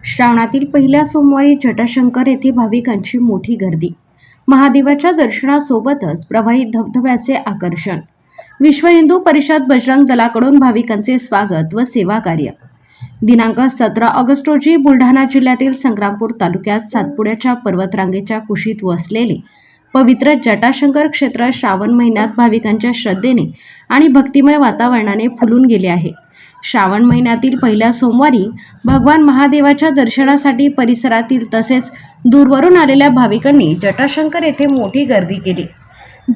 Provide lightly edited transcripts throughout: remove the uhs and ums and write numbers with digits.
श्रावणातील पहिल्या सोमवारी जटाशंकर येथे भाविकांची मोठी गर्दी. महादेवाच्या दर्शनासोबतच प्रवाहित धबधब्याचे आकर्षण. विश्व हिंदू परिषद बजरंग दलाकडून भाविकांचे स्वागत व सेवा कार्य. दिनांक 17 ऑगस्ट रोजी बुलढाणा जिल्ह्यातील संग्रामपूर तालुक्यात सातपुड्याच्या पर्वतरांगेच्या कुशीत वसलेले पवित्र जटाशंकर क्षेत्र श्रावण महिन्यात भाविकांच्या श्रद्धेने आणि भक्तिमय वातावरणाने फुलून गेले आहे. श्रावण महिन्यातील पहिल्या सोमवारी भगवान महादेवाच्या दर्शनासाठी परिसरातील तसेच दूरवरून आलेल्या भाविकांनी जटाशंकर येथे मोठी गर्दी केली.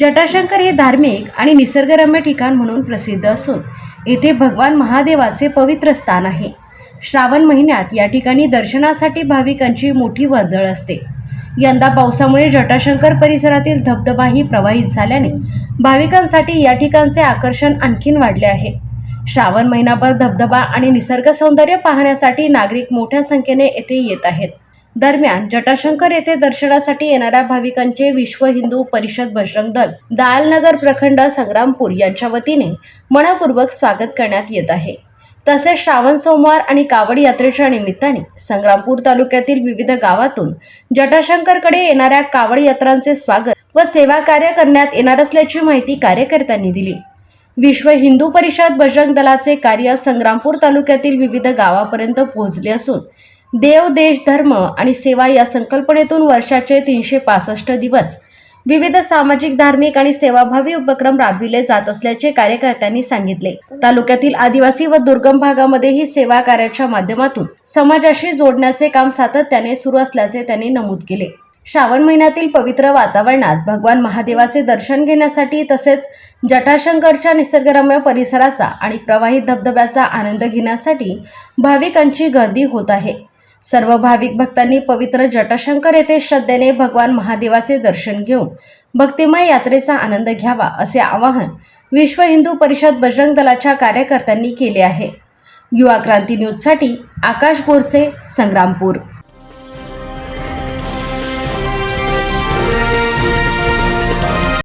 जटाशंकर हे धार्मिक आणि निसर्गरम्य ठिकाण म्हणून प्रसिद्ध असून येथे भगवान महादेवाचे पवित्र स्थान आहे. श्रावण महिन्यात या ठिकाणी दर्शनासाठी भाविकांची मोठी वर्दळ असते. यंदा पावसामुळे जटाशंकर परिसरातील धबधबाही प्रवाहित झाल्याने भाविकांसाठी या ठिकाणचे आकर्षण आणखीन वाढले आहे. श्रावण महिनाभर धबधबा आणि निसर्ग सौंदर्य पाहण्यासाठी नागरिक मोठ्या संख्येने येथे येत आहेत. दरम्यान जटाशंकर येथे दर्शनासाठी येणाऱ्या भाविकांचे विश्व हिंदू परिषद बजरंग दल दालनगर प्रखंड संग्रामपूर यांच्या वतीने मनपूर्वक स्वागत करण्यात येत आहे. तसेच श्रावण सोमवार आणि कावड यात्रेच्या निमित्ताने संग्रामपूर तालुक्यातील विविध गावातून जटाशंकरकडे येणाऱ्या कावड यात्रांचे स्वागत व सेवा कार्य करण्यात येणार असल्याची माहिती कार्यकर्त्यांनी दिली. विश्व हिंदू परिषद बजरंग दलाचे कार्य संग्रामपूर तालुक्यातील विविध गावापर्यंत पोहोचले असून देव, देश, धर्म आणि सेवा या संकल्पनेतून वर्षाचे 365 दिवस विविध सामाजिक, धार्मिक आणि सेवाभावी उपक्रम राबविले जात असल्याचे कार्यकर्त्यांनी सांगितले. तालुक्यातील आदिवासी व दुर्गम भागामध्येही सेवा कार्याच्या माध्यमातून समाजाशी जोडण्याचे काम सातत्याने सुरू असल्याचे त्यांनी नमूद केले. श्रावण महिन्यातील पवित्र वातावरणात भगवान महादेवाचे दर्शन घेण्यासाठी तसेच जटाशंकरच्या निसर्गरम्य परिसराचा आणि प्रवाहित धबधब्याचा आनंद घेण्यासाठी भाविकांची गर्दी होत आहे. सर्व भाविक भक्तांनी पवित्र जटाशंकर येथे श्रद्धेने भगवान महादेवाचे दर्शन घेऊन भक्तिमय यात्रेचा आनंद घ्यावा असे आवाहन विश्व हिंदू परिषद बजरंग दलाच्या कार्यकर्त्यांनी केले आहे. युवा क्रांती न्यूजसाठी आकाश बोरसे, संग्रामपूर.